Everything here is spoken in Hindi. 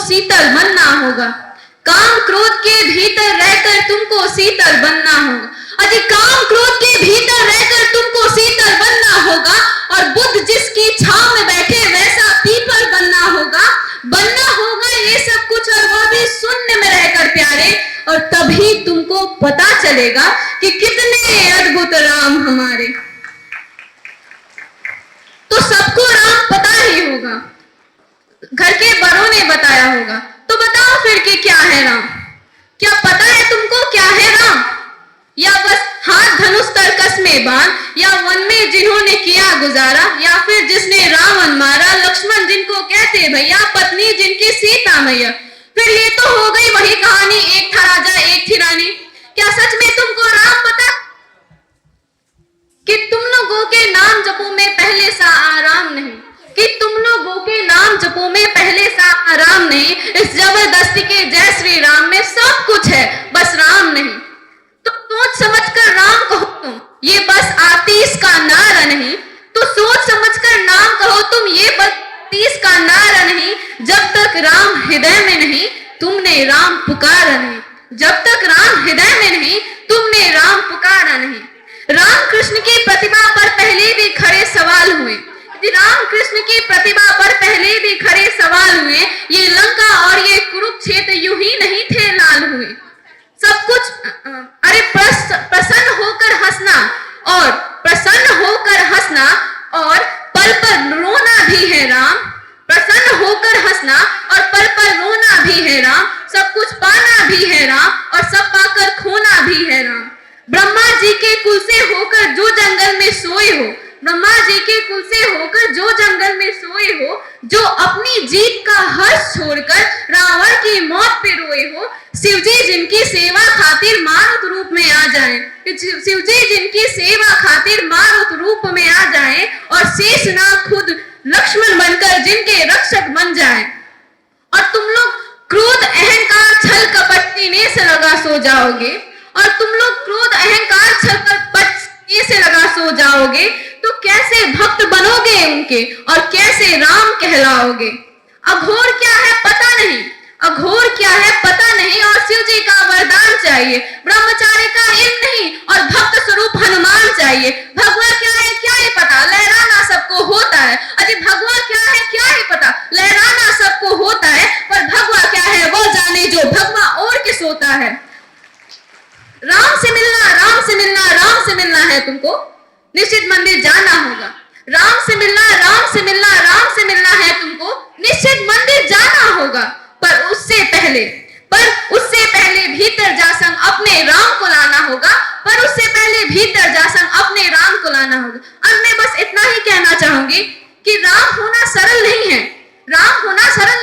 शीतल बनना होगा। काम क्रोध के भीतर रहकर तुमको शीतल बनना होगा। अजी काम क्रोध के भीतर रहकर तुमको शीतल बनना होगा और बुद्ध जिसकी छांव में बैठे वैसा पीपल बनना होगा ये सब कुछ, और वो भी शून्य में रहकर प्यारे। और तभी तुमको पता चलेगा कि कितने अद्भुत राम हमारे। तो सबको राम पता ही होगा, घर के बड़ों ने बताया होगा। तो बताओ फिर कि क्या है राम? क्या पता है तुमको क्या है राम? या बस हाथ धनुष तरकस में बांध, या वन में जिन्होंने किया गुजारा, या फिर जिसने रावण मारा, लक्ष्मण जिनको कहते भैया, पत्नी जिनकी सीता मैया। फिर ये तो हो गई वही कहानी, एक था राजा एक थी रानी। क्या सच में तुमको राम पता कि तुम लोगों के नाम जपो में पहले सा आराम नहीं, कि तुम लोगों के नाम जपो में पहले सा आराम नहीं। इस जबरदस्ती के जय श्री राम में सब कुछ है, बस राम नहीं। तो सोच समझकर राम कहो तुम, ये बस आतिश का नारा नहीं। तो सोच समझकर नाम कहो तुम, ये बस आतिश का नारा नहीं। जब तक राम हृदय में नहीं तुमने राम पुकारा नहीं। जब तक राम हृदय में नहीं तुमने राम पुकारा नहीं। राम कृष्ण की प्रतिभा पर पहले भी खड़े सवाल हुए। राम कृष्ण की प्रतिभा पर पहले भी खड़े सवाल हुए। ये लंका और ये कुरुक्षेत्र यूं ही नहीं थे लाल हुए। सब कुछ अरे प्रसन्न होकर हंसना, और प्रसन्न होकर हंसना, और पल पर रोना भी है राम। प्रसन्न होकर हंसना और पल पर रोना भी है राम। सब कुछ पाना भी है राम और सब पाकर खोना भी है राम। ब्रह्मा जी के कुल से होकर जो जंगल में सोए हो, ब्रह्मा जी के कुल से होकर जो जंगल में सोए हो, जो अपनी जीत का हर्ष छोड़कर रावण की मौत पे रोए हो, शिव जी जिनकी सेवा खातिर मारुत रूप में आ जाएं, शिव जी जिनकी सेवा खातिर मारुत रूप में आ जाएं, और शेषनाग खुद लक्ष्मण बनकर जिनके रक्षक बन जाएं। और तुम लोग क्रोध अहंकार छल कपट सीने से लगा सो जाओगे, और तुम लोग क्रोध अहंकार छल कपट सीने से लगा सो जाओगे, तो कैसे भक्त बनोगे उनके और कैसे राम कहलाओगे? अघोर क्या है पता नहीं, अघोर क्या है पता नहीं, और शिव जी का वरदान चाहिए। ब्रह्मचारी का इल्म नहीं और भक्त स्वरूप हनुमान चाहिए। भगवा क्या है पता, लहराना सबको होता है। अरे भगवा क्या है पता, लहराना सबको होता है, पर भगवा क्या है वो जाने जो भगवा ओढ़ के सोता है। राम से मिलना, राम से मिलना, राम से मिलना है तुमको, निश्चित मंदिर जाना होगा। राम से मिलना, राम से मिलना, राम से मिलना है तुमको, निश्चित मंदिर जाना होगा। पर उससे पहले भीतर जा संग अपने राम को लाना होगा, पर उससे पहले भीतर जा संग अपने राम को लाना होगा। अब मैं बस इतना ही कहना चाहूंगी कि राम होना सरल नहीं है। राम होना सरल